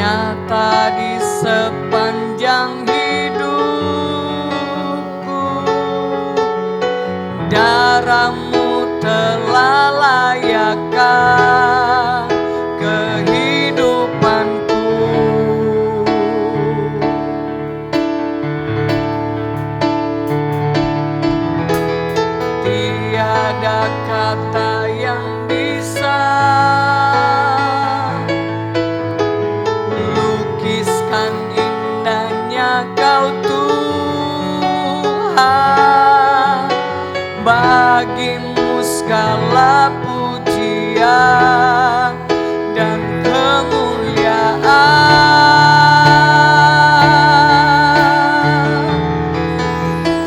nyata di sepanjang hidupku. Darah-Mu telah layakkan kehidupanku. Tiada kata yang bisa lukiskan indahnya Kau Tuhan. Bagi-Mu segala pujian dan kemuliaan.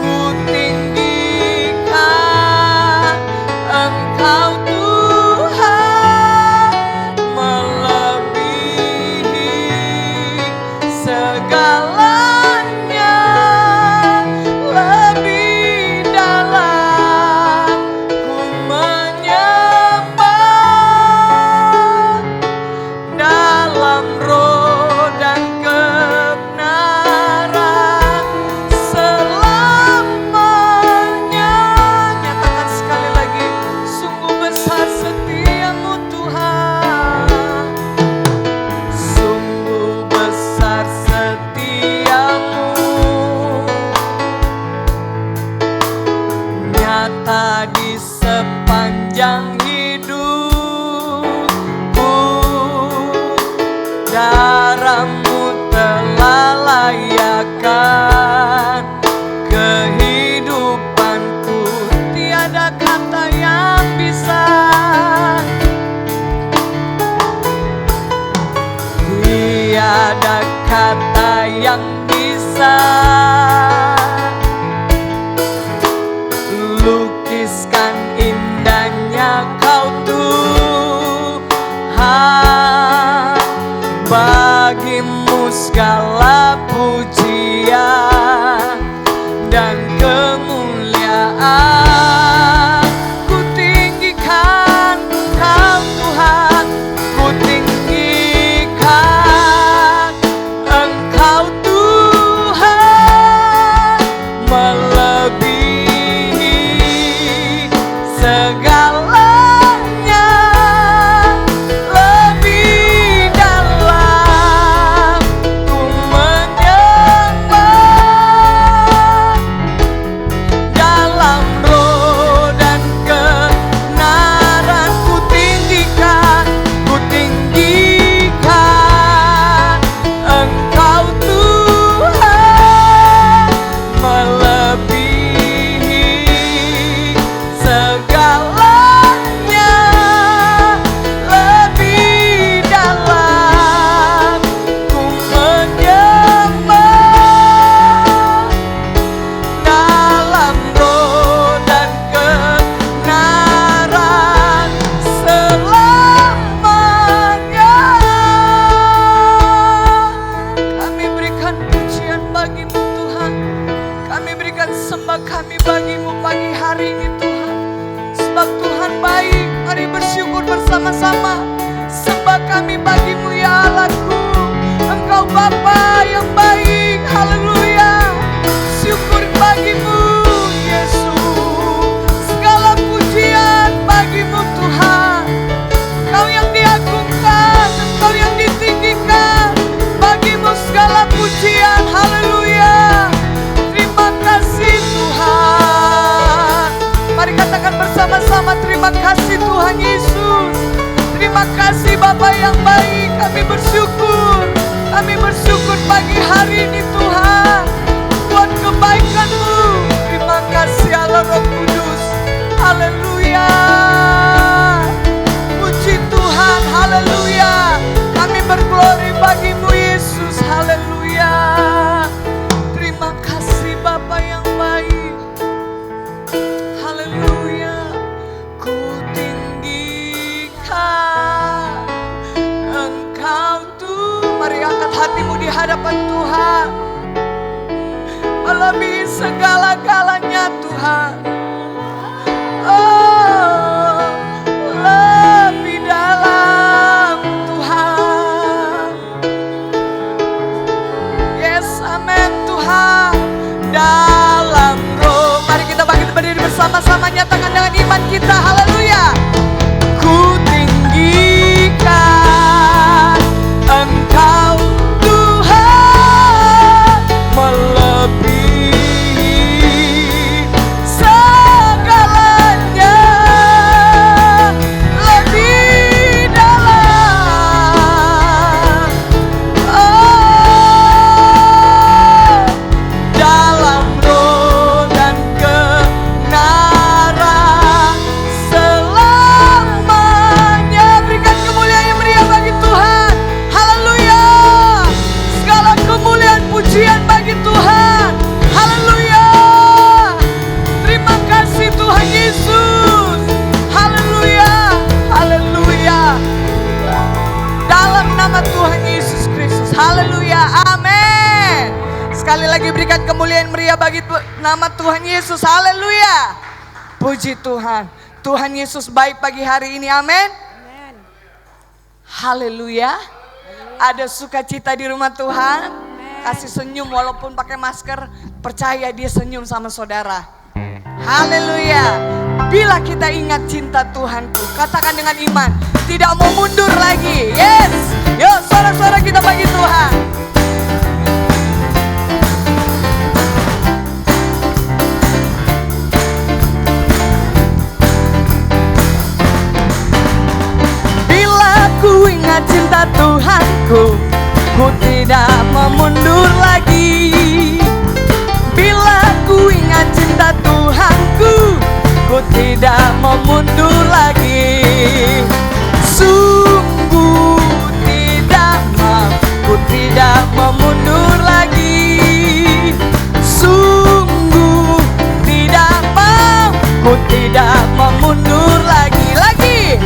Ku tinggikan Engkau Tuhan, melebihi segalanya. Lebih dalam ku menyembah, dalam roh dan kebenaran selamanya. Nyatakan sekali lagi, sungguh besar setiamu Tuhan, sungguh besar setiamu, nyata di sepanjang hidupku. Darah-Mu telah layakkan kehidupanku. Tiada kata yang bisa, tiada kata yang bisa lukiskan indahnya Kau Tuhan. Bagi-Mu segala pujian dan kemuliaan. Ku tinggikan Kau Tuhan, ku tinggikan Engkau Tuhan, melebihi segalanya. Lebih dalam ku menyembah, dalam roh dan kebenaran. Ku tinggikan Engkau Tuhan, melebihi segalanya. Lebih dalam ku menyembah, dalam roh dan kebenaran selamanya. Kami berikan pujian bagi-Mu Tuhan, kami berikan sembah kami bagi-Mu pagi hari ini Tuhan. Sebab Tuhan baik, mari bersyukur bersama-sama. Sembah kami bagi-Mu ya Allahku, Engkau Bapa yang baik. Haleluya, syukur bagi-Mu Yesus. Segala pujian bagi-Mu Tuhan. Kau yang diagungkan, Engkau yang ditinggikan. Bagi-Mu segala pujian. Haleluya, terima kasih Tuhan. Mari katakan bersama-sama, terima kasih Tuhan Yesus. Terima kasih Bapa yang baik. Kami bersyukur pagi hari ini Tuhan, buat kebaikan-Mu. Terima kasih Allah Roh Kudus. Haleluya, puji Tuhan. Haleluya, kami berglori bagi-Mu Yesus. Haleluya, terima kasih Bapa yang baik. Haleluya, ku tinggikan Engkau Tuhan. Mari angkat hatimu di hadapan Tuhan, melebihi segala-galanya Tuhan. Oh, lebih dalam Tuhan. kita. Haleluya. Ku tinggikan Engkau Tuhan, melebihi segalanya, lebih dalam. Oh, dalam roh dan kebenaran selamanya. Berikan kemuliaan yang meriah bagi Tuhan. Haleluya. Segala kemuliaan pujian bagi Tuhan. Haleluya. Terima kasih Tuhan Yesus. Haleluya. Haleluya. Dalam nama Tuhan Yesus Kristus. Haleluya. Amin. Sekali lagi berikan kemuliaan meriah bagi nama Tuhan Yesus. Haleluya. Puji Tuhan. Tuhan Yesus baik pagi hari ini. Amin. Haleluya. Ada sukacita di rumah Tuhan. Kasih senyum walaupun pakai masker. Percaya dia senyum sama saudara. Haleluya. Bila kita ingat cinta Tuhanku, katakan dengan iman, tidak mau mundur lagi. Yes. Yuk sorak-sorak kita bagi Tuhan. Bila ku ingat cinta Tuhanku, ku tidak mau mundur lagi. Bila ku ingat cinta Tuhanku, ku tidak mau mundur lagi. Sungguh tidak mau, ku tidak mau mundur lagi. Sungguh tidak mau, ku tidak mau mundur lagi. Lagi.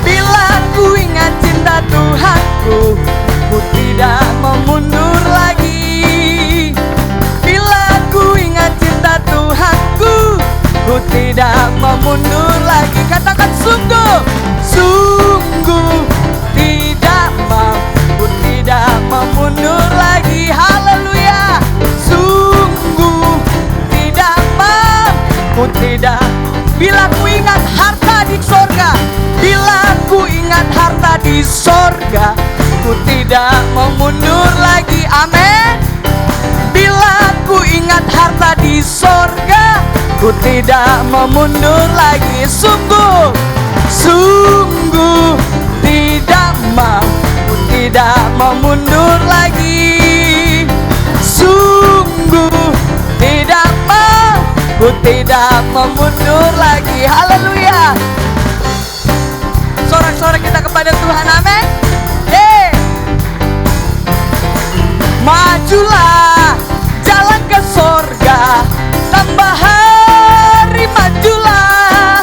Bila ku ingat cinta Tuhanku, ku tidak mau mundur lagi. Bila ku ingat cinta Tuhanku, ku tidak mau mundur lagi. Katakan sungguh, sungguh tidak mau, ku tidak mau mundur lagi. Haleluya. Sungguh tidak mau, ku tidak. Bila ku ingat harta di sorga, bila ku ingat harta di sorga, ku tidak mau mundur lagi. Amin. Bila ku ingat harta di sorga, ku tidak mau mundur lagi. Sungguh, sungguh tidak mau, ku tidak mau mundur lagi. Sungguh tidak mau, ku tidak mau mundur lagi. Haleluya. Sorak-sorak kita kepada Tuhan. Amin. Majulah jalan ke sorga, tambah hari majulah.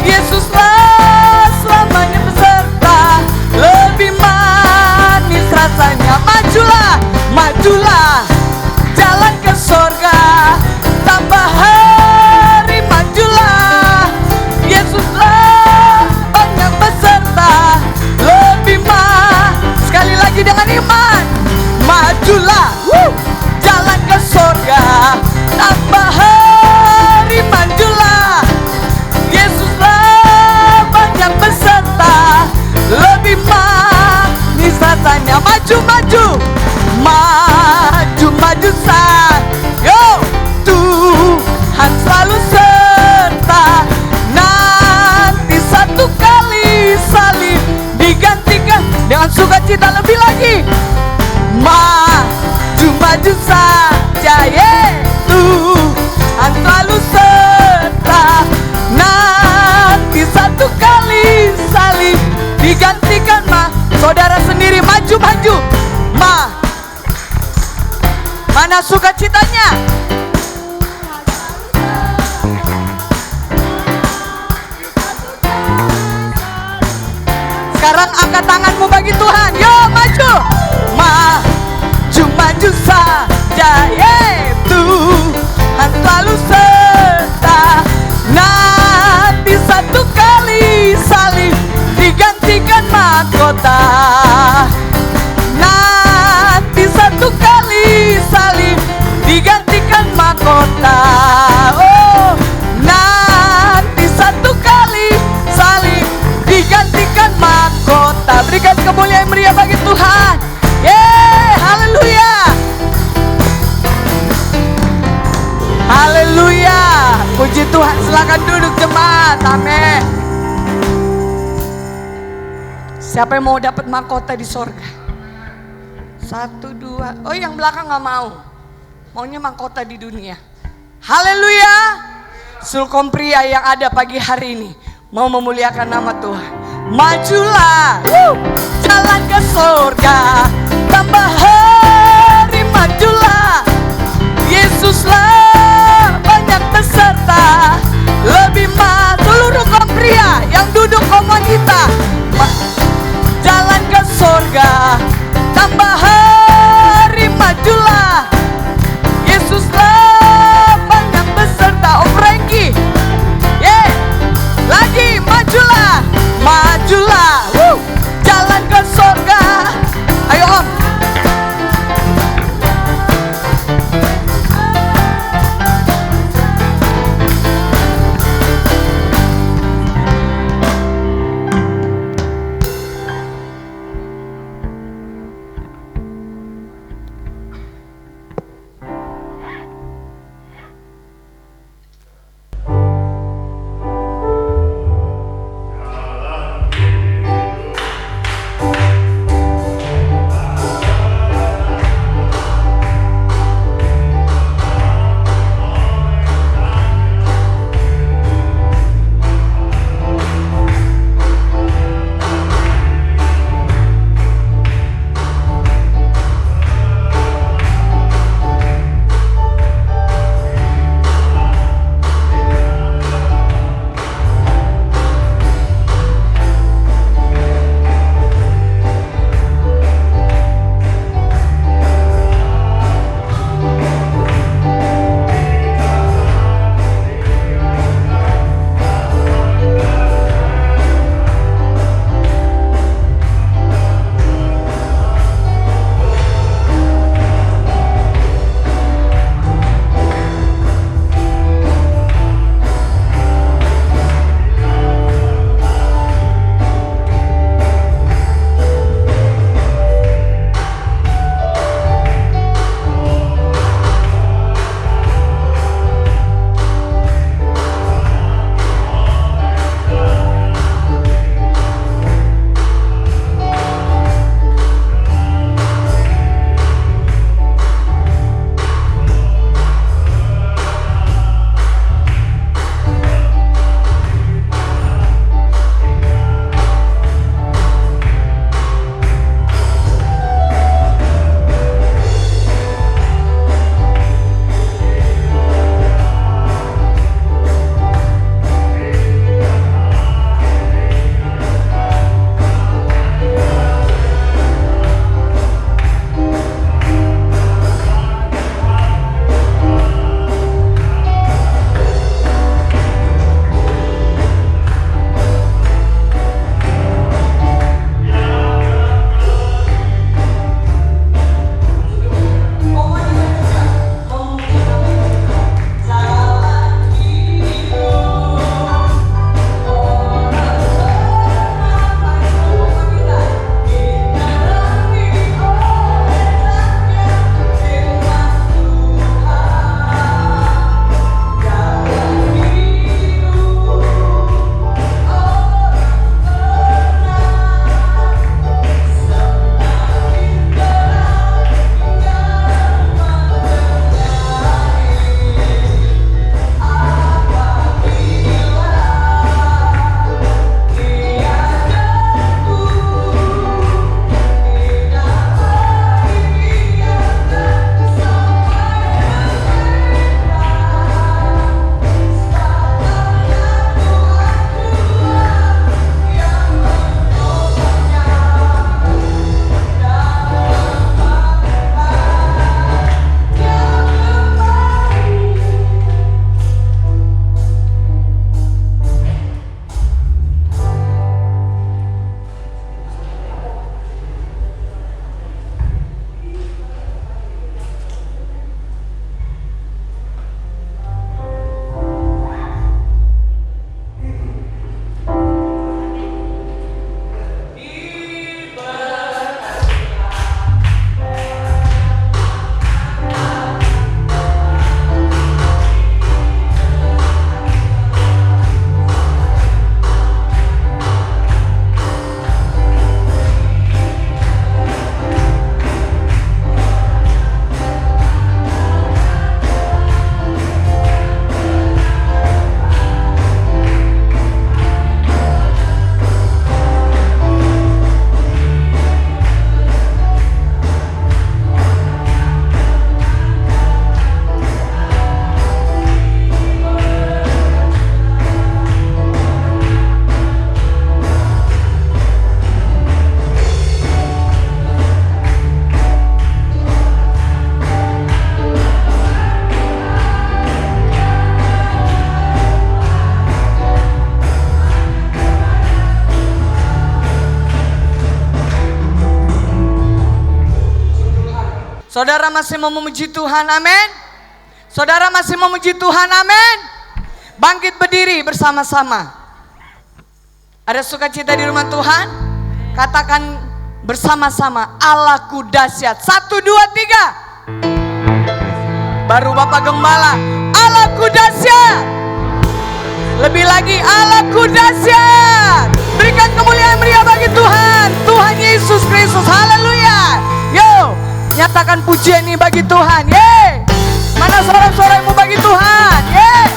Yesuslah selamanya beserta, lebih manis rasanya. Majulah, majulah jalan ke sorga, tambah hari majulah. Yesuslah banyak beserta, lebih manis. Sekali lagi dengan iman. Majulah, jalan ke sorga, tambah hari majulah. Yesuslah banyak beserta, lebih manis rasanya. Maju, maju, maju, maju sang. Yo, Tuhan selalu serta. Nanti satu kali salib digantikan dengan sukacita lebih lagi. Maju, maju saja, Tuhan selalu serta. Nanti satu kali salib digantikan saudara sendiri. Maju, maju, mana sukacitanya? Sekarang angkat tanganmu bagi Tuhan. Yo, maju. Maju, maju saja, Tuhan selalu serta. Nanti satu kali salib digantikan mahkota. Nanti satu kali salib digantikan mahkota. Oh, nanti satu kali Sehat, amin. Siapa yang mau dapat mahkota di sorga? 1, 2. Oh, yang belakang gak mau. Maunya mahkota di dunia. Haleluya. Sulkom pria yang ada pagi hari ini mau memuliakan nama Tuhan. Majulah, jalan ke surga. Tambah hari majulah. Yesuslah banyak peserta. Lebih seluruh kaum pria yang duduk kaum wanita. Jalan ke surga. Tambah hari majulah. Yesuslah banyak peserta. Om Franky, lagi majulah, majulah, jalan ke surga. Ayo Om, Saudara masih mau memuji Tuhan, amin. Saudara masih mau memuji Tuhan, amin. Bangkit berdiri bersama-sama. Ada sukacita di rumah Tuhan? Katakan bersama-sama, Allahku dahsyat. 1, 2, 3. Baru Bapak Gembala, Allahku dahsyat. Lebih lagi, Allahku dahsyat. Berikan kemuliaan meriah bagi Tuhan. Tuhan Yesus Kristus, haleluya. Yo, nyatakan pujian ini bagi Tuhan. Ye. Mana suara-suaramu bagi Tuhan? Ye.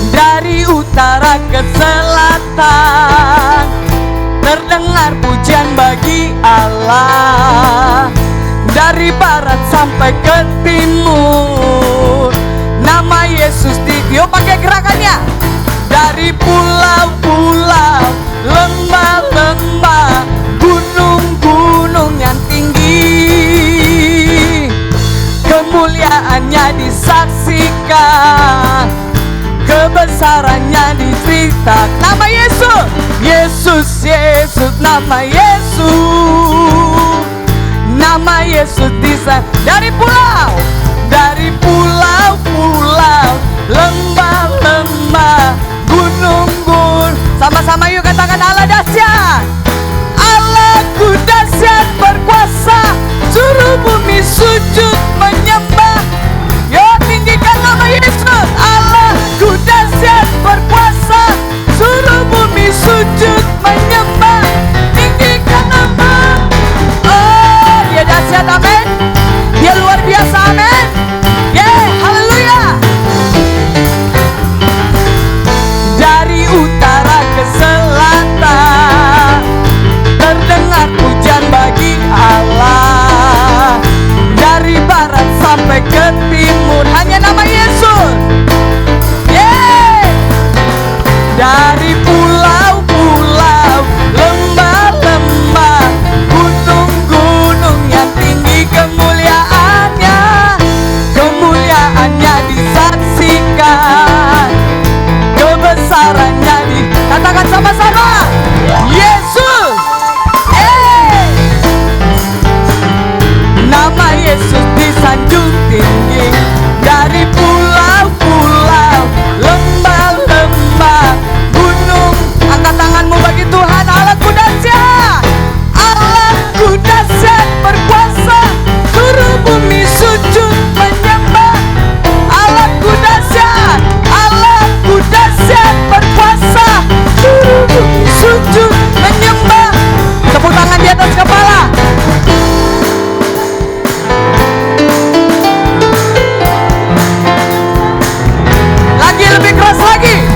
Dari utara ke selatan terdengar pujian bagi Allah. Dari barat sampai ke timur nama Yesus yo pakai gerakannya. Dari pulau-pulau, lembah-lembah, gunung-gunung yang tinggi, kemuliaannya disaksikan, kebesarannya diceritakan. Nama Yesus, Yesus, Yesus, nama Yesus, nama Yesus bisa. Dari pulau-pulau, lembah-lembah, gunung-gunung. Sama-sama yuk katakan Allah dahsyat. Allahku dahsyat berkuasa, suruh bumi sujud menyembah. Yo tinggikan nama Yesus. Allahku dahsyat berkuasa, suruh bumi sujud menyembah. Tinggikan nama. Oh, dia dahsyat, amin. Dia luar biasa, amin. Haleluya. Dari utara ke selatan terdengar pujian bagi Allah. Dari barat sampai ke timur hanya nama Yesus. Dari pulau-pulau, lembah-lembah, gunung-gunung yang tinggi, kemuliaannya disaksikan, kebesarannya katakan sama-sama, Yesus. Nama Yesus disanjung tinggi. Dari pulau-pulau, lembah-lembah, gunung. Angkat tanganmu bagi Tuhan. Allahku dahsyat, Allahku dahsyat berkuasa, suruh bumi sujud menyembah. Allahku dahsyat, Allahku dahsyat berkuasa, suruh bumi sujud menyembah. Tepuk tangan di atas kepala. Lebih keras lagi.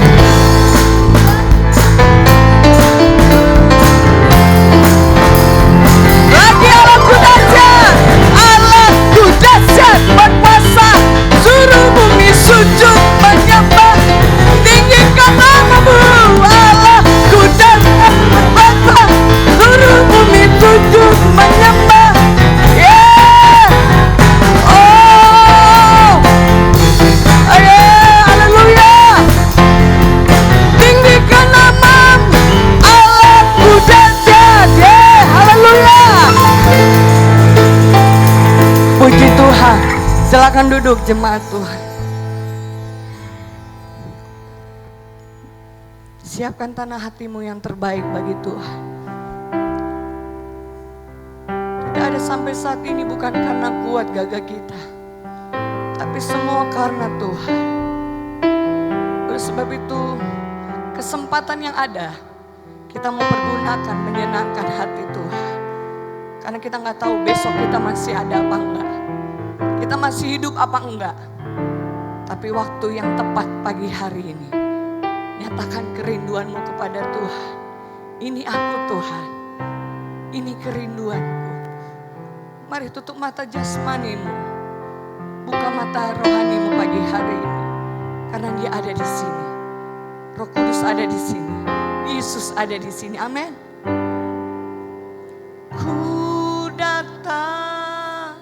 Lagi, Allahku dahsyat, Allahku dahsyat berkuasa, suruh bumi sujud menyembah. Tinggikan namamu. Allahku dahsyat berkuasa, suruh bumi sujud menyembah. Puji Tuhan. Silakan duduk jemaat Tuhan. Siapkan tanah hatimu yang terbaik bagi Tuhan. Tidak ada sampai saat ini bukan karena kuat gagah kita, tapi semua karena Tuhan. Oleh sebab itu, kesempatan yang ada kita mau pergunakan menyenangkan hati Tuhan. Karena kita nggak tahu besok kita masih ada apa enggak, kita masih hidup apa enggak. Tapi waktu yang tepat pagi hari ini, nyatakan kerinduanmu kepada Tuhan. Ini aku Tuhan, ini kerinduanku. Mari tutup mata jasmanimu, buka mata rohanimu pagi hari ini. Karena Dia ada di sini, Roh Kudus ada di sini, Yesus ada di sini. Amin. Ku datang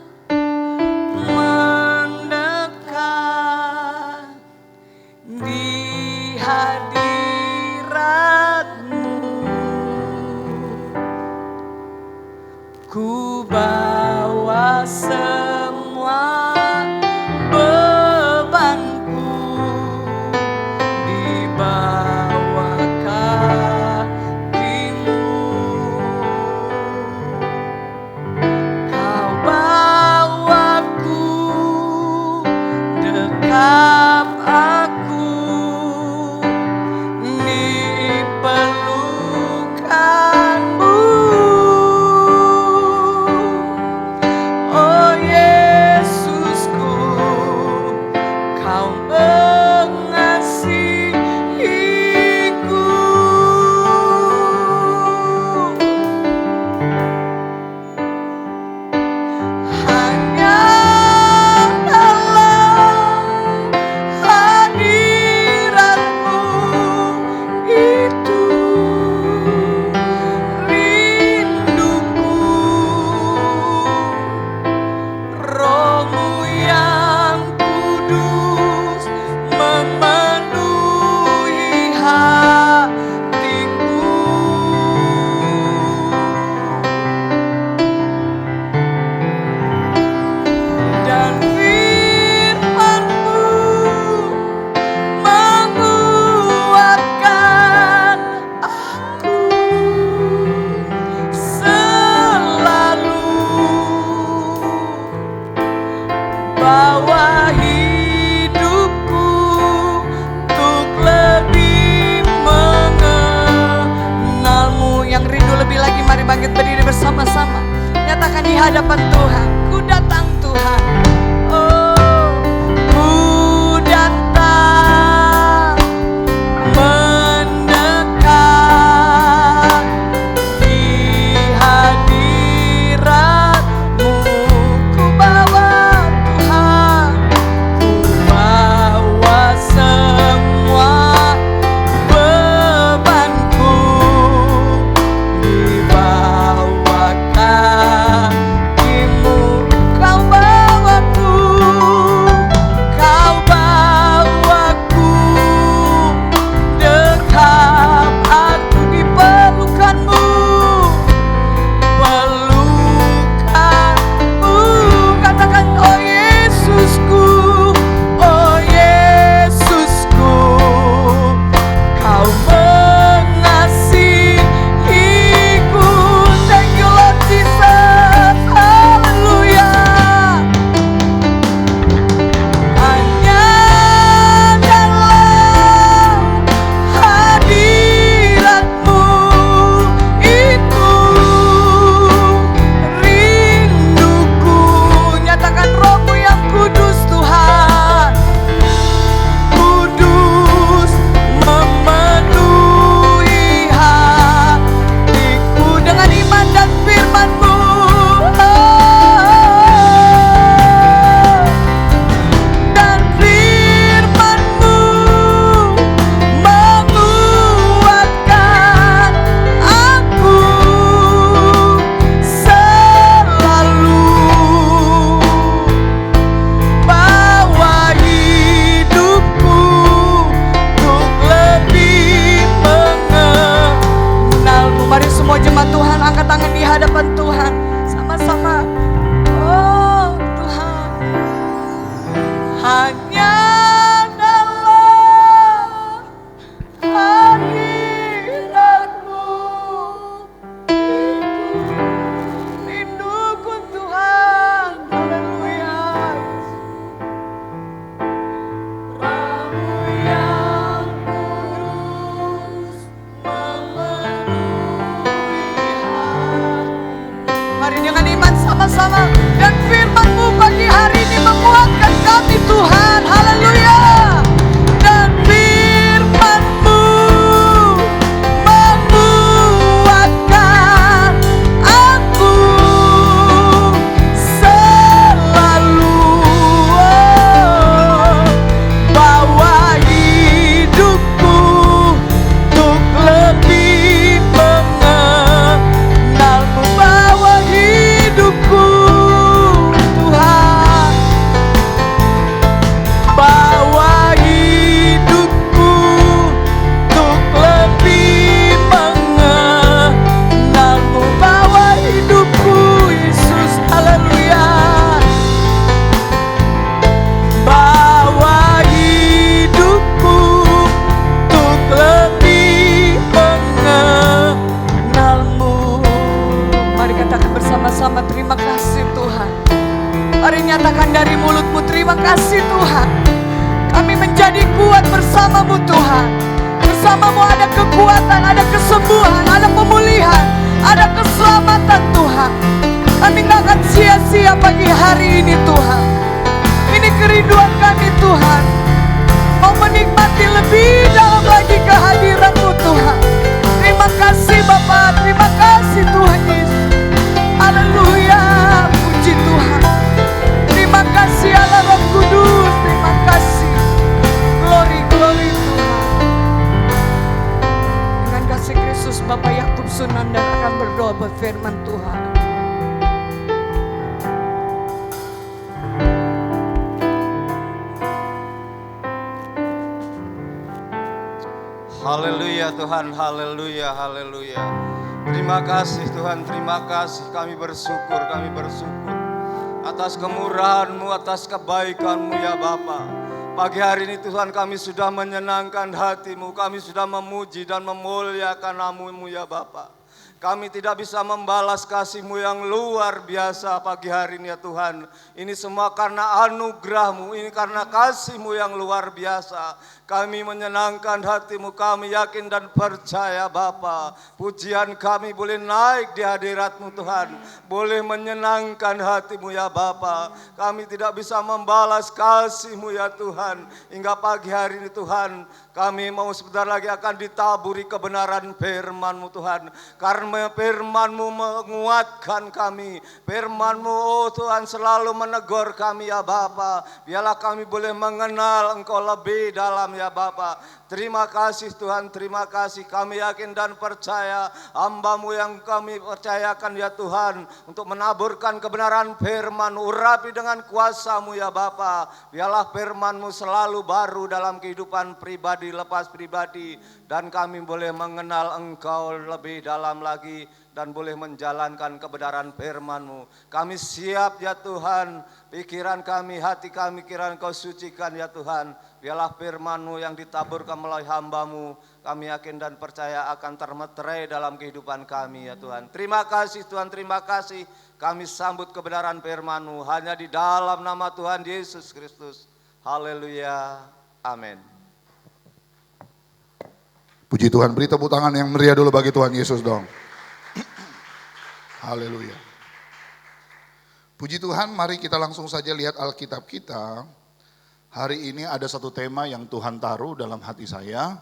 bawa hidupku untuk lebih mengenalmu. Yang rindu lebih lagi, mari bangkit berdiri bersama-sama. Nyatakan di hadapan Tuhan, ku datang Tuhan. Oh, ku datang mendekat di hadirat-Mu. Ku bawa Tuhan, ku bawa semua bebanku di bawah kakimu. Kau bawaku, kau bawaku, dekat aku di pelukanmu, pelukanmu. Katakan, oh Yesusku, oh Yesusku, kau mengasihiku. Thank you Lord Jesus, haleluya. Hanya dalam hadirat-Mu itu rinduku. Nyatakan Roh-Mu yang kudus Tuhan, kudus memenuhi hatiku dengan iman dan firman-Mu. Dan firman-Mu menguatkan aku selalu. Bawa hidupku untuk lebih mengenalmu. Mari semua jemaat Tuhan angkat tangan di hadapan Tuhan sama-sama. Oh Tuhan, hanya dalam hadirat-Mu itu rinduku Tuhan. Haleluya. Ramu yang kudus memenuhi hati. Mari dengan iman sama-sama. Dan firman-Mu pagi hari ini menguatkan kami Tuhan. Haleluya. Dan firman-Mu menguatkan aku selalu. Bawa hidupku untuk lebih mengenalmu. Bawa hidupku Tuhan, bawa hidupku untuk lebih mengenalmu. Bawa hidupku Yesus, haleluya. Bawa hidupku untuk lebih mengenalmu. Mari katakan bersama-sama, terima kasih Tuhan. Mari nyatakan dari mulutmu, terima kasih Tuhan. Kami menjadi kuat bersamamu Tuhan. Bersamamu ada kekuatan, ada kesembuhan, ada pemulihan, ada keselamatan Tuhan. Kami gak akan sia-sia pagi hari ini Tuhan. Ini kerinduan kami Tuhan, mau menikmati lebih dalam lagi kehadiran-Mu Tuhan. Terima kasih Bapa, terima kasih Tuhan Yesus. Haleluya, puji Tuhan. Terima kasih Allah Roh Kudus, terima kasih. Glory, glory Tuhan. Dengan kasih Kristus Bapak Yakub Sunanda akan berdoa berfirman Tuhan. Haleluya Tuhan, haleluya, haleluya. Terima kasih Tuhan, terima kasih. Kami bersyukur atas kemurahan-Mu, atas kebaikan-Mu ya Bapa. Pagi hari ini Tuhan kami sudah menyenangkan hati-Mu, kami sudah memuji dan memuliakan nama-Mu ya Bapa. Kami tidak bisa membalas kasih-Mu yang luar biasa pagi hari ini ya Tuhan. Ini semua karena anugerah-Mu, ini karena kasih-Mu yang luar biasa. Kami menyenangkan hati-Mu, kami yakin dan percaya Bapa. Pujian kami boleh naik di hadirat-Mu Tuhan. Boleh menyenangkan hati-Mu ya Bapa. Kami tidak bisa membalas kasih-Mu ya Tuhan. Hingga pagi hari ini Tuhan, kami mau sebentar lagi akan ditaburi kebenaran firman-Mu Tuhan. Karena firman-Mu menguatkan kami. Firman-Mu oh Tuhan selalu menegur kami ya Bapa. Biarlah kami boleh mengenal Engkau lebih dalam ya Bapa. Terima kasih Tuhan, terima kasih. Kami yakin dan percaya hamba-Mu yang kami percayakan ya Tuhan. Untuk menaburkan kebenaran firman, urapi dengan kuasa-Mu ya Bapa. Biarlah firman-Mu selalu baru dalam kehidupan pribadi, lepas pribadi. Dan kami boleh mengenal Engkau lebih dalam lagi. Dan boleh menjalankan kebenaran firman-Mu. Kami siap ya Tuhan. Pikiran kami, hati kami, kiranya Kau sucikan ya Tuhan. Biarlah firman-Mu yang ditaburkan melalui hamba-Mu. Kami yakin dan percaya akan termeterai dalam kehidupan kami ya Tuhan. Terima kasih Tuhan, terima kasih. Kami sambut kebenaran firman-Mu hanya di dalam nama Tuhan Yesus Kristus. Haleluya. Amin. Puji Tuhan, beri tepuk tangan yang meriah dulu bagi Tuhan Yesus dong. Haleluya. Puji Tuhan, mari kita langsung saja lihat Alkitab kita. Hari ini ada satu tema yang Tuhan taruh dalam hati saya.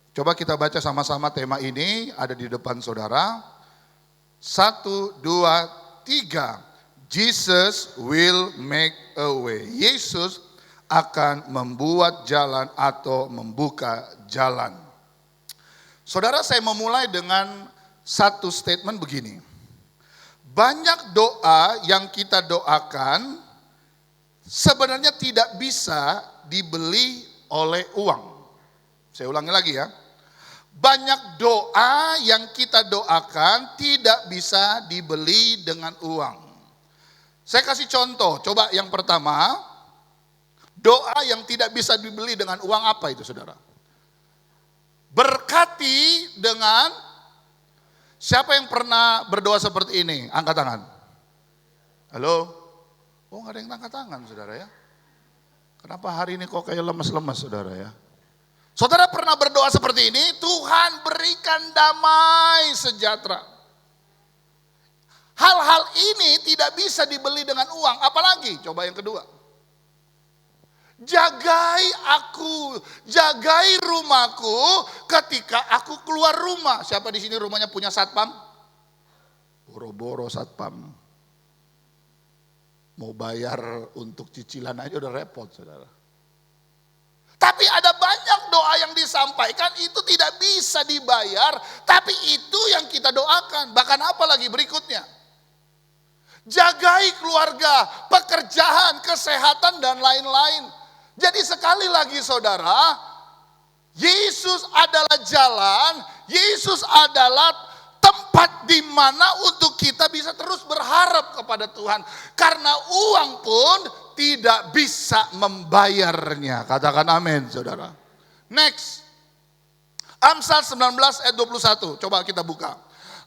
Coba kita baca sama-sama tema ini, ada di depan saudara. 1, 2, 3. Jesus will make a way. Yesus akan membuat jalan atau membuka jalan. Saudara, saya memulai dengan satu statement begini. Banyak doa yang kita doakan sebenarnya tidak bisa dibeli oleh uang. Saya ulangi lagi ya. Banyak doa yang kita doakan tidak bisa dibeli dengan uang. Saya kasih contoh, coba yang pertama. Doa yang tidak bisa dibeli dengan uang apa itu saudara? Berkati dengan... Siapa yang pernah berdoa seperti ini? Angkat tangan. Halo? Oh, nggak ada yang angkat tangan, saudara ya. Kenapa hari ini kok kayak lemes-lemes, saudara ya? Saudara pernah berdoa seperti ini? Tuhan berikan damai sejahtera. Hal-hal ini tidak bisa dibeli dengan uang. Apalagi? Coba yang kedua. Jagai aku, jagai rumahku ketika aku keluar rumah. Siapa di sini rumahnya punya satpam? Boro-boro satpam. Mau bayar untuk cicilan aja udah repot saudara. Tapi ada banyak doa yang disampaikan itu tidak bisa dibayar. Tapi itu yang kita doakan. Bahkan apa lagi berikutnya? Jagai keluarga, pekerjaan, kesehatan dan lain-lain. Jadi sekali lagi saudara, Yesus adalah jalan, Yesus adalah tempat di mana untuk kita bisa terus berharap kepada Tuhan. Karena uang pun tidak bisa membayarnya. Katakan amin saudara. Next. Amsal 19 ayat 21, coba kita buka.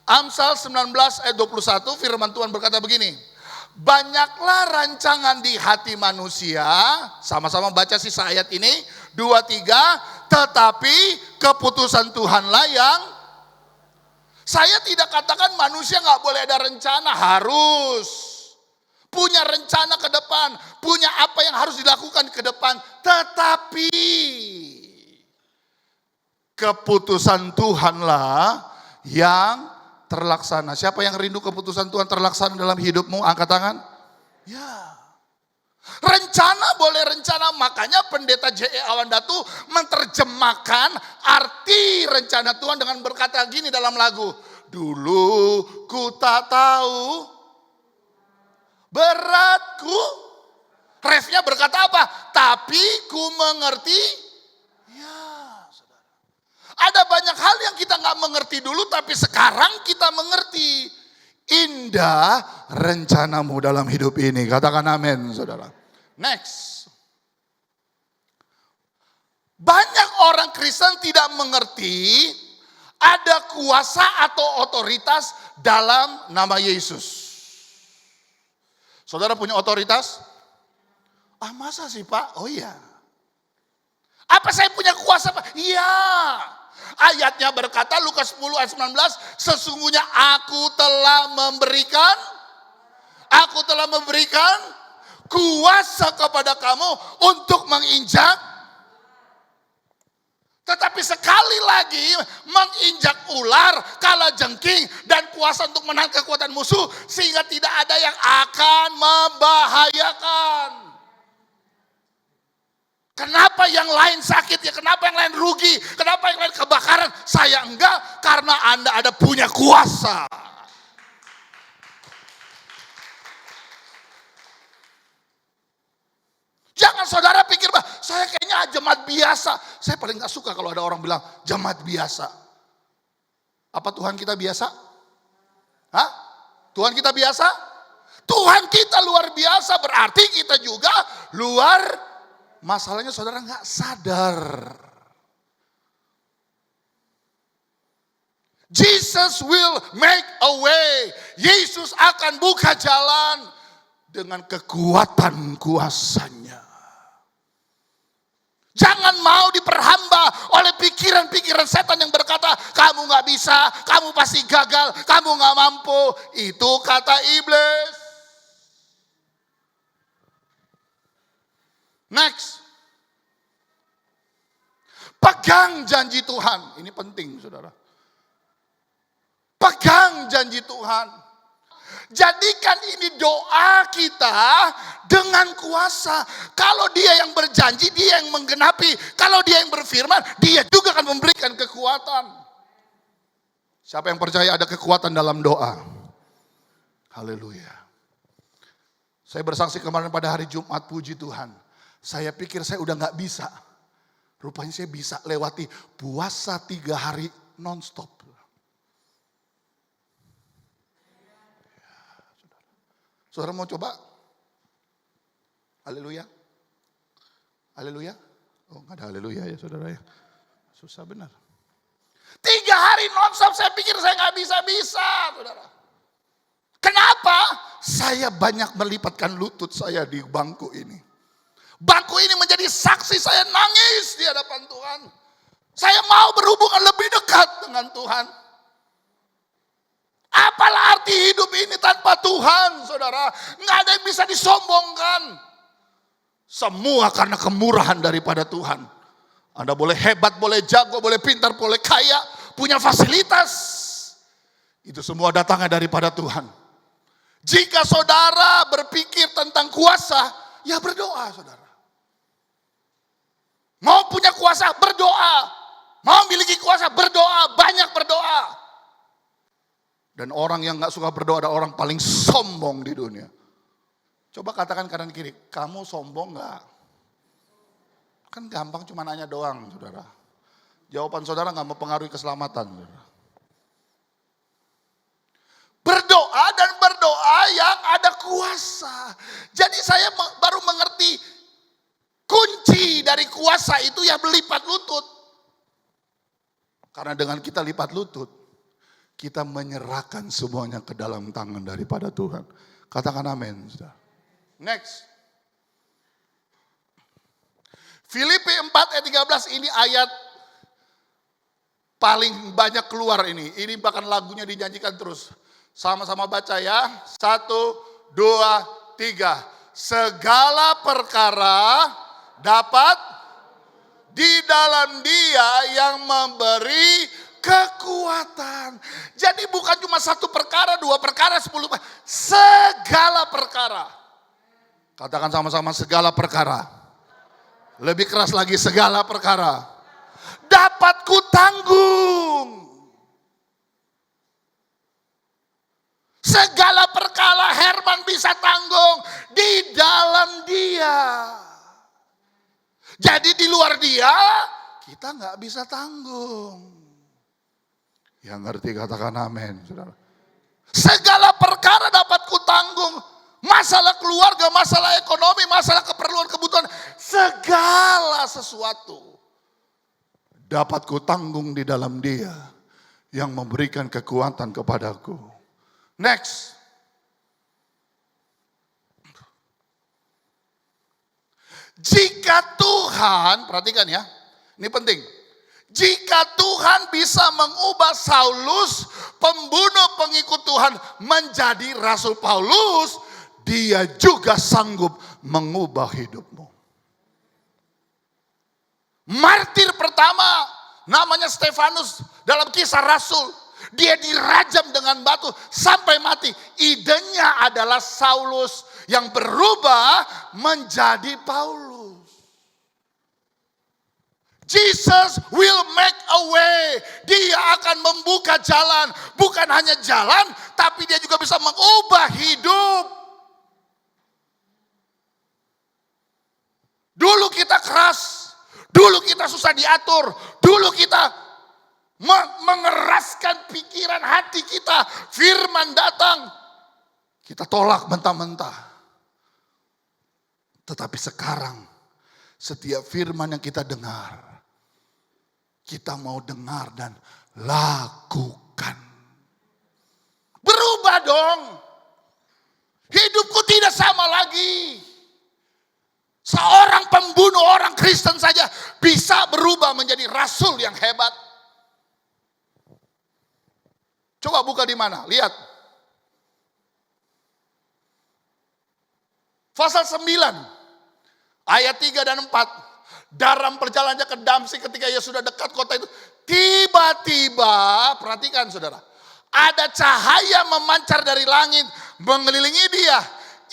Amsal 19 ayat 21 firman Tuhan berkata begini. Banyaklah rancangan di hati manusia, sama-sama baca sisa ayat ini, 2, 3, tetapi keputusan Tuhanlah yang, saya tidak katakan manusia gak boleh ada rencana, harus punya rencana ke depan, punya apa yang harus dilakukan ke depan, tetapi keputusan Tuhanlah yang terlaksana. Siapa yang rindu keputusan Tuhan terlaksana dalam hidupmu? Angkat tangan. Ya. Rencana boleh rencana. Makanya pendeta J.E. Awandatu menerjemahkan arti rencana Tuhan dengan berkata gini dalam lagu. Dulu ku tak tahu beratku. Refnya berkata apa? Tapi ku mengerti. Ada banyak hal yang kita gak mengerti dulu, tapi sekarang kita mengerti. Indah rencanamu dalam hidup ini. Katakan amin, saudara. Next. Banyak orang Kristen tidak mengerti Ada kuasa atau otoritas dalam nama Yesus. Saudara punya otoritas? Ah, masa sih Pak? Oh iya. Apa saya punya kuasa Pak? Iya. Ayatnya berkata Lukas 10 ayat 19, sesungguhnya aku telah memberikan kuasa kepada kamu untuk menginjak. Tetapi sekali lagi menginjak ular, kalajengking, dan kuasa untuk menahan kekuatan musuh. Sehingga tidak ada yang akan membahayakan. Kenapa yang lain sakit ya? Kenapa yang lain rugi? Kenapa yang lain kebakaran? Saya enggak, karena Anda ada punya kuasa. Jangan saudara pikir, bah, saya kayaknya jemaat biasa. Saya paling gak suka kalau ada orang bilang jemaat biasa. Apa Tuhan kita biasa? Hah? Tuhan kita biasa? Tuhan kita luar biasa, berarti kita juga luar. Masalahnya saudara gak sadar. Jesus will make a way. Yesus akan buka jalan dengan kekuatan kuasanya. Jangan mau diperhamba oleh pikiran-pikiran setan yang berkata, kamu gak bisa, kamu pasti gagal, kamu gak mampu. Itu kata iblis. Next. Pegang janji Tuhan. Ini penting saudara. Pegang janji Tuhan. Jadikan ini doa kita dengan kuasa. Kalau dia yang berjanji, dia yang menggenapi. Kalau dia yang berfirman, dia juga akan memberikan kekuatan. Siapa yang percaya ada kekuatan dalam doa? Haleluya. Saya bersaksi kemarin pada hari Jumat, puji Tuhan. Saya pikir saya udah gak bisa. Rupanya saya bisa lewati puasa 3 hari non-stop. Saudara mau coba? Haleluya. Haleluya. Oh gak ada haleluya ya saudara ya. Susah benar. 3 hari non-stop saya pikir saya gak bisa-bisa saudara. Kenapa? Saya banyak melipatkan lutut saya di bangku ini. Bangku ini menjadi saksi saya nangis di hadapan Tuhan. Saya mau berhubungan lebih dekat dengan Tuhan. Apalah arti hidup ini tanpa Tuhan, saudara? Nggak ada yang bisa disombongkan. Semua karena kemurahan daripada Tuhan. Anda boleh hebat, boleh jago, boleh pintar, boleh kaya, punya fasilitas. Itu semua datangnya daripada Tuhan. Jika saudara berpikir tentang kuasa, ya berdoa saudara. Mau punya kuasa, berdoa. Mau memiliki kuasa, berdoa, banyak berdoa. Dan orang yang gak suka berdoa ada orang paling sombong di dunia. Coba katakan kanan kiri, kamu sombong gak? Kan gampang cuma nanya doang saudara. Jawaban saudara gak mempengaruhi keselamatan. Saudara. Berdoa dan berdoa yang ada kuasa. Jadi saya baru mengerti kunci dari kuasa itu yang melipat lutut. Karena dengan kita lipat lutut, kita menyerahkan semuanya ke dalam tangan daripada Tuhan. Katakan amin. Next. Filipi 4 ayat 13 ini ayat paling banyak keluar ini. Ini bahkan lagunya dinyanyikan terus. Sama-sama baca ya. 1, 2, 3. Segala perkara dapat di dalam Dia yang memberi kekuatan. Jadi bukan cuma 1 perkara, 2 perkara, 10 perkara. Segala perkara. Katakan sama-sama segala perkara. Lebih keras lagi segala perkara. Dapat kutanggung. Segala perkara Herman bisa tanggung di dalam Dia. Jadi di luar Dia kita gak bisa tanggung. Yang ngerti katakan amin, saudara. Segala perkara dapat kutanggung. Masalah keluarga, masalah ekonomi, masalah keperluan, kebutuhan. Segala sesuatu dapat kutanggung di dalam Dia yang memberikan kekuatan kepadaku. Next. Jika Tuhan, perhatikan ya, ini penting. Jika Tuhan bisa mengubah Saulus, pembunuh pengikut Tuhan, menjadi Rasul Paulus, Dia juga sanggup mengubah hidupmu. Martir pertama namanya Stefanus dalam Kisah Rasul. Dia dirajam dengan batu sampai mati. Idenya adalah Saulus yang berubah menjadi Paulus. Jesus will make a way. Dia akan membuka jalan. Bukan hanya jalan, tapi dia juga bisa mengubah hidup. Dulu kita keras. Dulu kita susah diatur. Dulu kita mengeraskan pikiran hati kita. Firman datang, kita tolak mentah-mentah. Tetapi sekarang, setiap firman yang kita dengar, kita mau dengar dan lakukan. Berubah dong. Hidupku tidak sama lagi. Seorang pembunuh orang Kristen saja bisa berubah menjadi rasul yang hebat. Coba buka di mana? Lihat. Pasal 9. Ayat 3 dan 4. Dalam perjalanannya ke Damsyik ketika ia sudah dekat kota itu. Tiba-tiba, perhatikan saudara. Ada cahaya memancar dari langit mengelilingi dia.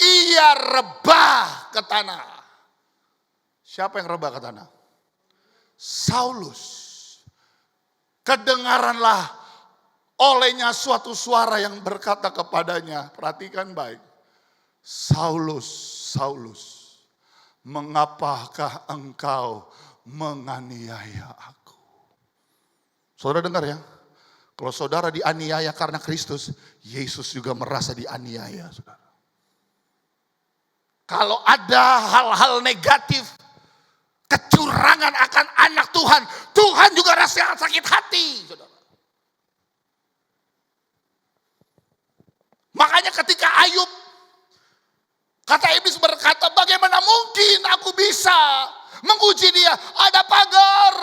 Ia rebah ke tanah. Siapa yang rebah ke tanah? Saulus. Kedengaranlah olehnya suatu suara yang berkata kepadanya, perhatikan baik. Saulus, Saulus, mengapakah engkau menganiaya aku? Saudara dengar ya, kalau saudara dianiaya karena Kristus, Yesus juga merasa dianiaya, saudara. Kalau ada hal-hal negatif, kecurangan akan anak Tuhan, Tuhan juga rasa sakit hati, saudara. Makanya ketika Ayub, kata iblis berkata, bagaimana mungkin aku bisa menguji dia? Ada pagar.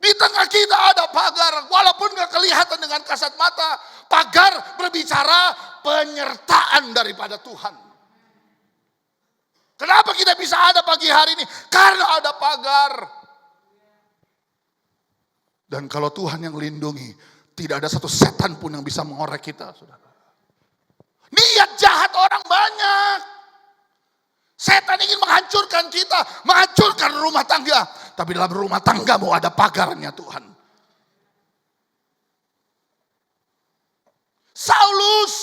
Di tengah kita ada pagar. Walaupun gak kelihatan dengan kasat mata. Pagar berbicara penyertaan daripada Tuhan. Kenapa kita bisa ada pagi hari ini? Karena ada pagar. Dan kalau Tuhan yang lindungi, tidak ada satu setan pun yang bisa mengorek kita, saudara. Niat jahat orang banyak. Setan ingin menghancurkan kita, menghancurkan rumah tangga. Tapi dalam rumah tanggamu ada pagarnya Tuhan. Saulus,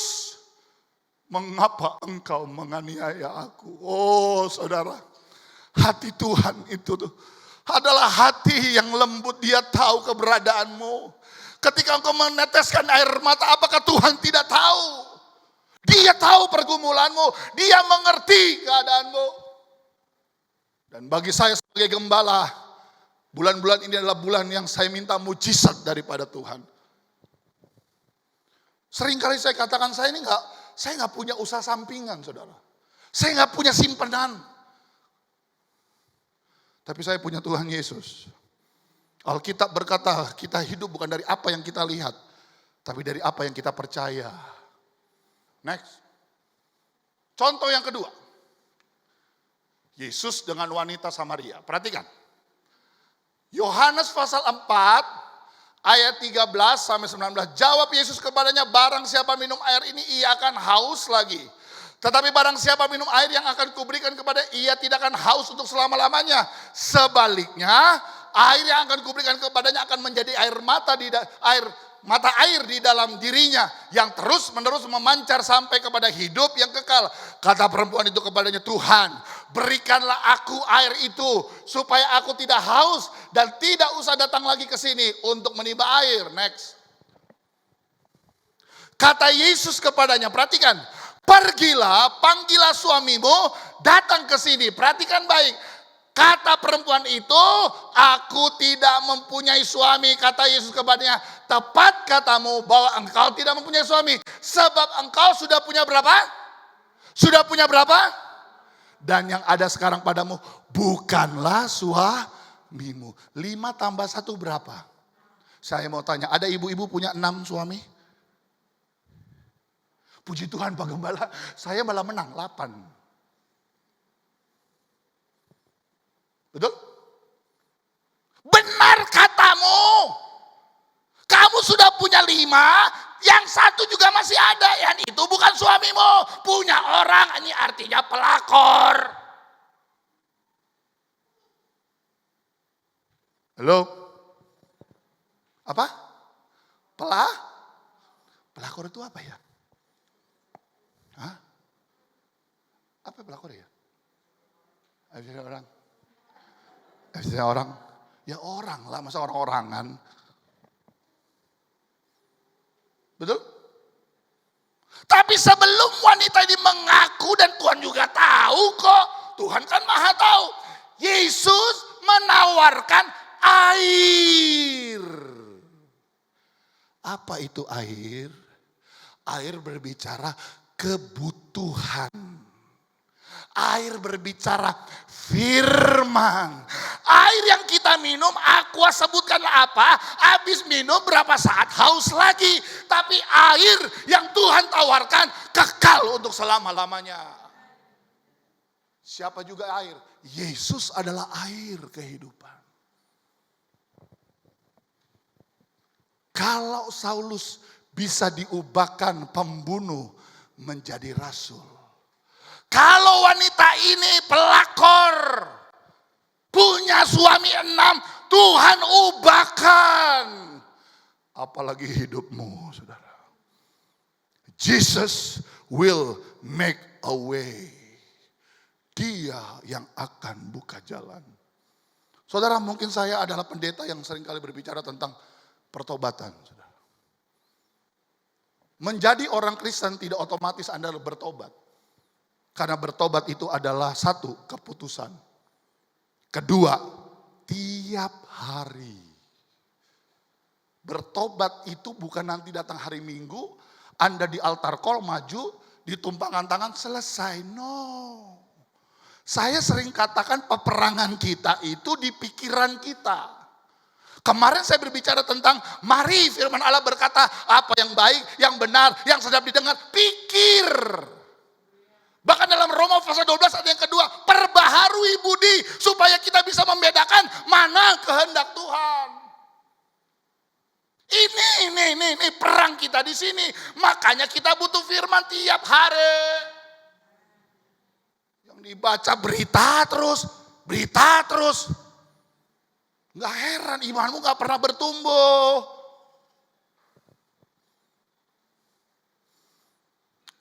mengapa engkau menganiaya aku? Oh saudara, hati Tuhan itu tuh adalah hati yang lembut. Dia tahu keberadaanmu. Ketika engkau meneteskan air mata, apakah Tuhan tidak tahu? Dia tahu pergumulanmu, dia mengerti keadaanmu. Dan bagi saya sebagai gembala, bulan-bulan ini adalah bulan yang saya minta mujizat daripada Tuhan. Seringkali saya katakan, saya nggak punya usaha sampingan, saudara. Saya nggak punya simpanan. Tapi saya punya Tuhan Yesus. Alkitab berkata, kita hidup bukan dari apa yang kita lihat, tapi dari apa yang kita percaya. Next. Contoh yang kedua. Yesus dengan wanita Samaria. Perhatikan. Yohanes pasal 4 ayat 13 sampai 19. Jawab Yesus kepadanya, barang siapa minum air ini ia akan haus lagi. Tetapi barang siapa minum air yang akan kuberikan kepada ia tidak akan haus untuk selama-lamanya. Sebaliknya, air yang akan kuberikan kepadanya akan menjadi air mata air di dalam dirinya yang terus-menerus memancar sampai kepada hidup yang kekal. Kata perempuan itu kepadanya, Tuhan, berikanlah aku air itu supaya aku tidak haus dan tidak usah datang lagi ke sini untuk menimba air. Next. Kata Yesus kepadanya, perhatikan, pergilah, panggillah suamimu, datang ke sini. Perhatikan baik. Kata perempuan itu, aku tidak mempunyai suami. Kata Yesus kepadanya, tepat katamu bahwa engkau tidak mempunyai suami. Sebab engkau sudah punya berapa? Sudah punya berapa? Dan yang ada sekarang padamu bukanlah suamimu. 5 tambah 1 berapa? Saya mau tanya, ada ibu-ibu punya 6 suami? Puji Tuhan Pak Gembala, saya malah menang 8. Betul? Benar katamu. Kamu sudah punya 5, yang 1 juga masih ada. Yang itu bukan suamimu, punya orang. Ini artinya pelakor. Halo? Apa? Pelakor itu apa ya? Hah? Apa pelakor ya? Ada orang? Ada orang? Ya orang lah, masa orang-orangan. Betul? Tapi sebelum wanita ini mengaku, dan Tuhan juga tahu kok. Tuhan kan maha tahu. Yesus menawarkan air. Apa itu air? Air berbicara kebutuhan. Air berbicara firman. Air yang kita minum, Aqua sebutkanlah apa? Habis minum berapa saat haus lagi. Tapi air yang Tuhan tawarkan kekal untuk selama-lamanya. Siapa juga air? Yesus adalah air kehidupan. Kalau Saulus bisa diubahkan pembunuh menjadi rasul. Kalau wanita ini pelakor, punya suami 6, Tuhan ubahkan. Apalagi hidupmu, saudara. Jesus will make a way. Dia yang akan buka jalan. Saudara, mungkin saya adalah pendeta yang seringkali berbicara tentang pertobatan. Saudara. Menjadi orang Kristen tidak otomatis Anda bertobat. Karena bertobat itu adalah 1, keputusan. Kedua, tiap hari. Bertobat itu bukan nanti datang hari Minggu, Anda di altar call maju, ditumpangkan tangan selesai. No. Saya sering katakan peperangan kita itu di pikiran kita. Kemarin saya berbicara tentang mari firman Allah berkata apa yang baik, yang benar, yang sedap didengar, pikir. Bahkan dalam Roma pasal 12 ayat yang kedua, perbaharui budi supaya kita bisa membedakan mana kehendak Tuhan. Ini perang kita di sini. Makanya kita butuh firman tiap hari. Yang dibaca berita terus. Gak heran imanmu gak pernah bertumbuh.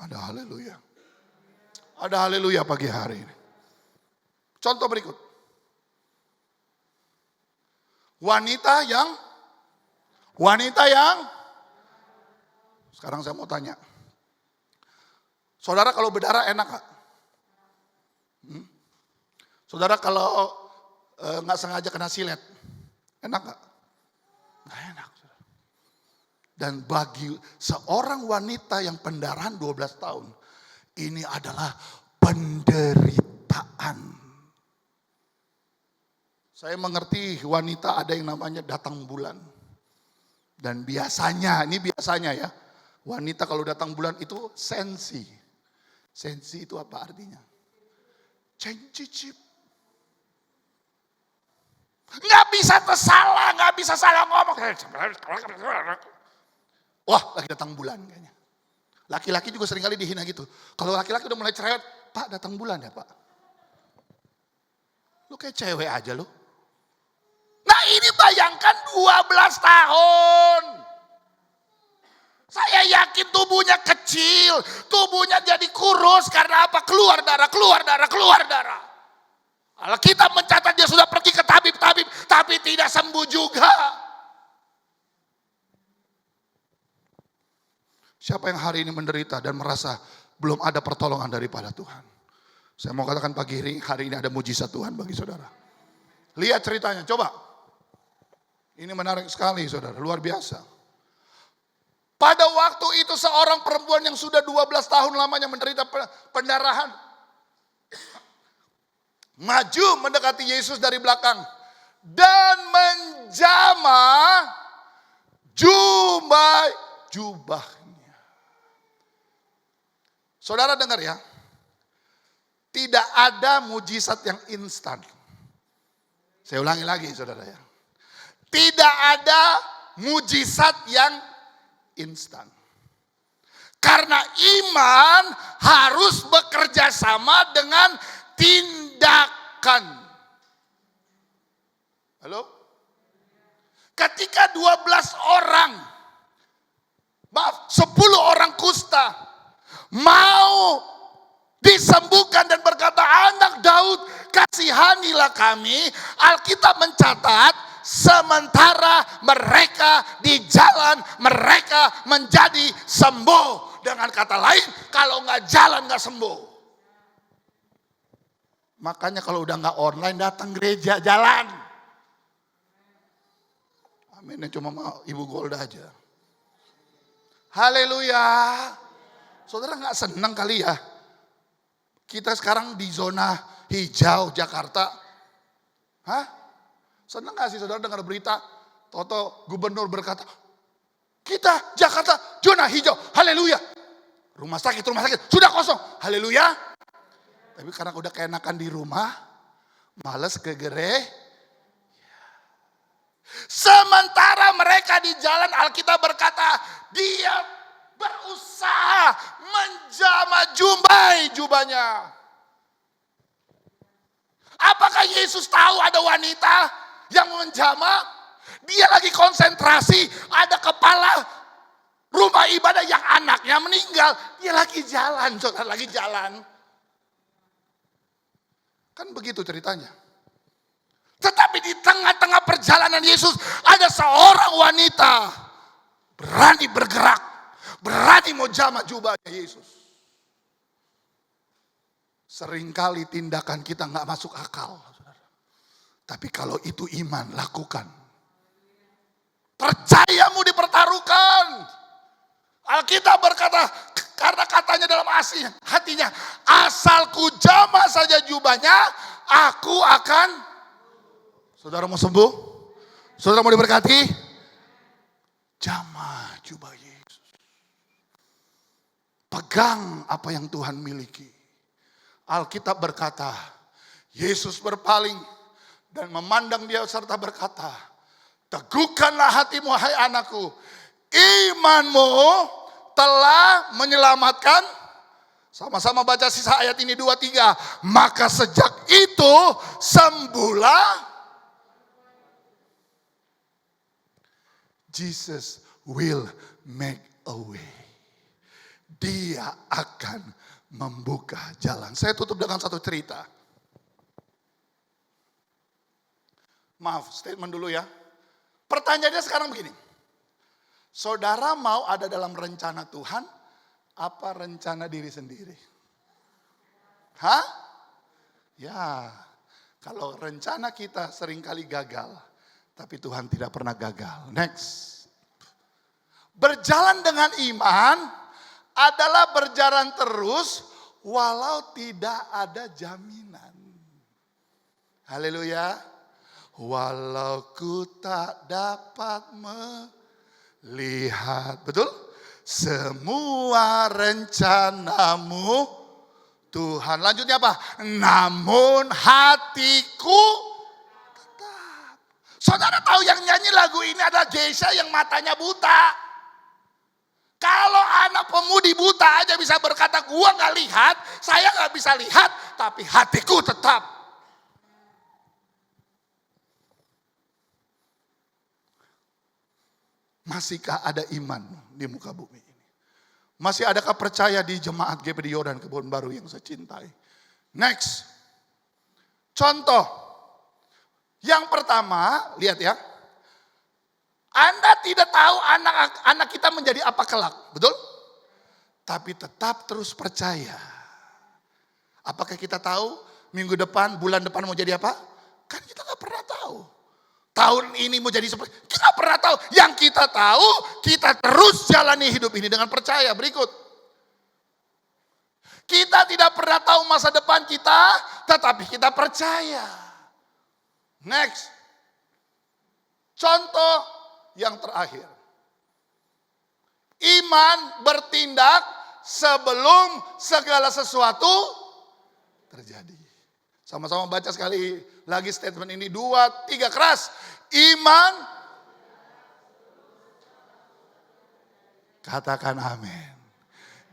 Ada haleluya. Ada haleluya pagi hari ini. Contoh berikut. Wanita yang sekarang saya mau tanya. Saudara kalau berdarah enak gak? Saudara kalau gak sengaja kena silet, enak gak? Gak enak. Dan bagi seorang wanita yang pendarahan 12 tahun, ini adalah penderitaan. Saya mengerti wanita ada yang namanya datang bulan. Dan biasanya ya, wanita kalau datang bulan itu sensi. Sensi itu apa artinya? Cicip. Nggak bisa salah ngomong. Wah, lagi datang bulan kayaknya. Laki-laki juga seringkali dihina gitu. Kalau laki-laki udah mulai cerewet, Pak datang bulan ya Pak. Lu kayak cewek aja lu. Nah ini bayangkan 12 tahun. Saya yakin tubuhnya kecil. Tubuhnya jadi kurus karena apa? Keluar darah. Alkitab mencatat dia sudah pergi ke tabib-tabib. Tapi tidak sembuh juga. Siapa yang hari ini menderita dan merasa belum ada pertolongan daripada Tuhan? Saya mau katakan pagi hari ini ada mujizat Tuhan bagi saudara. Lihat ceritanya, coba. Ini menarik sekali saudara, luar biasa. Pada waktu itu seorang perempuan yang sudah 12 tahun lamanya menderita pendarahan. Maju mendekati Yesus dari belakang. Dan menjamah jubahnya. Saudara dengar ya. Tidak ada mujizat yang instan. Saya ulangi lagi saudara ya. Tidak ada mujizat yang instan. Karena iman harus bekerja sama dengan tindakan. Halo? Ketika 12 orang, 10 orang kusta mau disembuhkan dan berkata, anak Daud kasihanilah kami. Alkitab mencatat sementara mereka di jalan mereka menjadi sembuh. Dengan kata lain, kalau nggak jalan nggak sembuh. Makanya kalau udah nggak online datang gereja jalan. Amin, cuma mau Ibu Golda aja. Haleluya. Saudara nggak senang kali ya? Kita sekarang di zona hijau Jakarta. Hah? Senang gak sih saudara dengar berita? Toto gubernur berkata, kita Jakarta zona hijau. Haleluya. Rumah sakit sudah kosong. Haleluya. Tapi karena udah keenakan di rumah, males ke gereja. Sementara mereka di jalan, Alkitab berkata, dia berusaha menjamah jubahnya. Apakah Yesus tahu ada wanita yang menjamah? Dia lagi konsentrasi, ada kepala rumah ibadah yang anaknya meninggal. Dia lagi jalan, saudara, lagi jalan. Kan begitu ceritanya. Tetapi di tengah-tengah perjalanan Yesus ada seorang wanita berani bergerak, berani mau jamah jubahnya Yesus. Seringkali tindakan kita nggak masuk akal. Tapi kalau itu iman, lakukan. Percayamu dipertaruhkan. Alkitab berkata, karena katanya dalam hatinya, asal ku jamah saja jubahnya, aku akan. Saudara mau sembuh? Saudara mau diberkati? Jamah jubah Yesus. Pegang apa yang Tuhan miliki. Alkitab berkata, Yesus berpaling dan memandang dia serta berkata, teguhkanlah hatimu hai anakku, imanmu telah menyelamatkan. Sama-sama baca sisa ayat ini 2-3. Maka sejak itu sembuhlah. Jesus will make a way. Dia akan membuka jalan. Saya tutup dengan satu cerita. Maaf, statement dulu ya. Pertanyaannya sekarang begini. Saudara mau ada dalam rencana Tuhan, apa rencana diri sendiri? Hah? Ya, kalau rencana kita seringkali gagal, tapi Tuhan tidak pernah gagal. Next. Berjalan dengan iman adalah berjalan terus walau tidak ada jaminan. Haleluya. Walau ku tak dapat melihat. Betul? Semua rencanamu Tuhan. Lanjutnya apa? Namun hatiku tetap. Saudara tahu yang nyanyi lagu ini adalah Geisha yang matanya buta. Kalau anak pemudi buta aja bisa berkata, gua gak lihat, saya gak bisa lihat, tapi hatiku tetap. Masihkah ada iman di muka bumi ini? Masih adakah percaya di jemaat GPD Yordan Kebun Baru yang saya cintai? Next. Contoh. Yang pertama, lihat ya. Anda tidak tahu anak kita menjadi apa kelak, betul? Tapi tetap terus percaya. Apakah kita tahu minggu depan, bulan depan mau jadi apa? Kan kita gak pernah tahun ini mau jadi seperti, kita pernah tahu. Yang kita tahu, kita terus jalani hidup ini dengan percaya. Berikut. Kita tidak pernah tahu masa depan kita, tetapi kita percaya. Next. Contoh yang terakhir. Iman bertindak sebelum segala sesuatu terjadi. Sama-sama baca sekali lagi statement ini. 2, 3 keras. Iman. Katakan amin.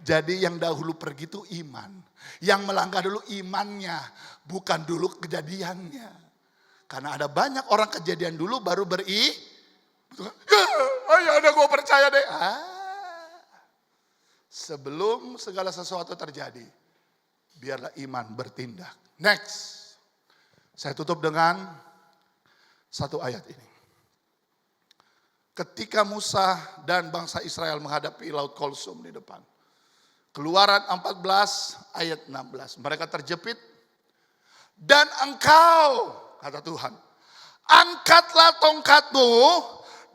Jadi yang dahulu pergi itu iman. Yang melangkah dulu imannya. Bukan dulu kejadiannya. Karena ada banyak orang kejadian dulu baru ya ada gue percaya deh. Sebelum segala sesuatu terjadi, biarlah iman bertindak. Next. Saya tutup dengan satu ayat ini. Ketika Musa dan bangsa Israel menghadapi Laut Kulsum di depan. Keluaran 14 ayat 16. Mereka terjepit. Dan engkau, kata Tuhan, angkatlah tongkatmu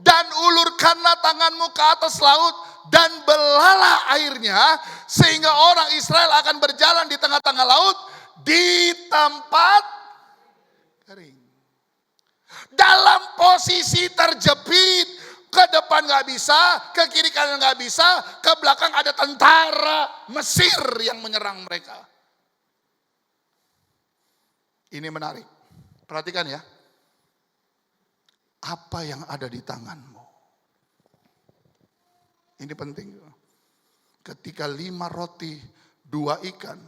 dan ulurkanlah tanganmu ke atas laut dan belalah airnya sehingga orang Israel akan berjalan di tengah-tengah laut di tempat kering. Dalam posisi terjepit, ke depan gak bisa, ke kiri kanan gak bisa, ke belakang ada tentara Mesir yang menyerang mereka. Ini menarik, perhatikan ya. Apa yang ada di tanganmu? Ini penting. Ketika 5 roti, 2 ikan,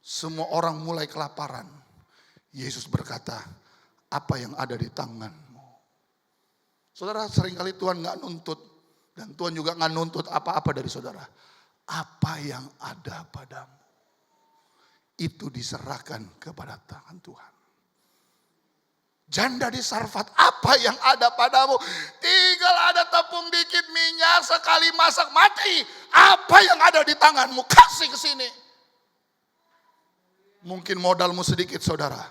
semua orang mulai kelaparan. Yesus berkata, apa yang ada di tanganmu? Saudara, seringkali Tuhan gak nuntut. Dan Tuhan juga gak nuntut apa-apa dari saudara. Apa yang ada padamu, itu diserahkan kepada tangan Tuhan. Janda di Sarfat, apa yang ada padamu? Tinggal ada tepung dikit, minyak, sekali masak mati. Apa yang ada di tanganmu? Kasih ke sini. Mungkin modalmu sedikit saudara.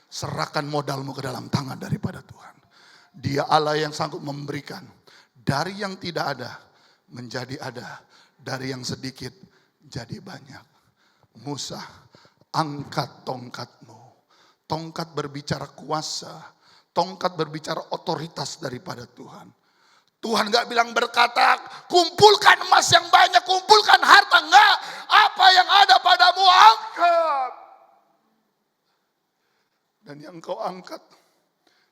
Serahkan modalmu ke dalam tangan daripada Tuhan. Dia Allah yang sanggup memberikan. Dari yang tidak ada menjadi ada. Dari yang sedikit jadi banyak. Musa, angkat tongkatmu. Tongkat berbicara kuasa. Tongkat berbicara otoritas daripada Tuhan. Tuhan gak bilang berkata, kumpulkan emas yang banyak, kumpulkan harta. Enggak, apa yang ada padamu angkat. Dan yang kau angkat,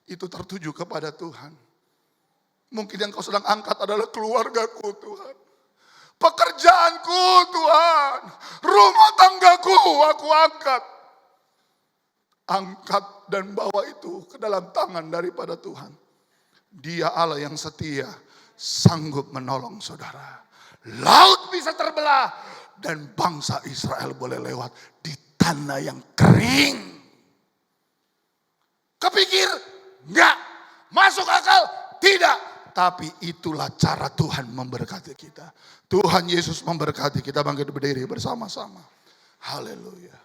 itu tertuju kepada Tuhan. Mungkin yang kau sedang angkat adalah keluargaku Tuhan. Pekerjaanku Tuhan. Rumah tanggaku aku angkat. Angkat dan bawa itu ke dalam tangan daripada Tuhan. Dia Allah yang setia, sanggup menolong saudara. Laut bisa terbelah dan bangsa Israel boleh lewat di tanah yang kering. Kepikir? Enggak. Masuk akal? Tidak. Tapi itulah cara Tuhan memberkati kita. Tuhan Yesus memberkati kita, bangkit berdiri bersama-sama. Haleluya.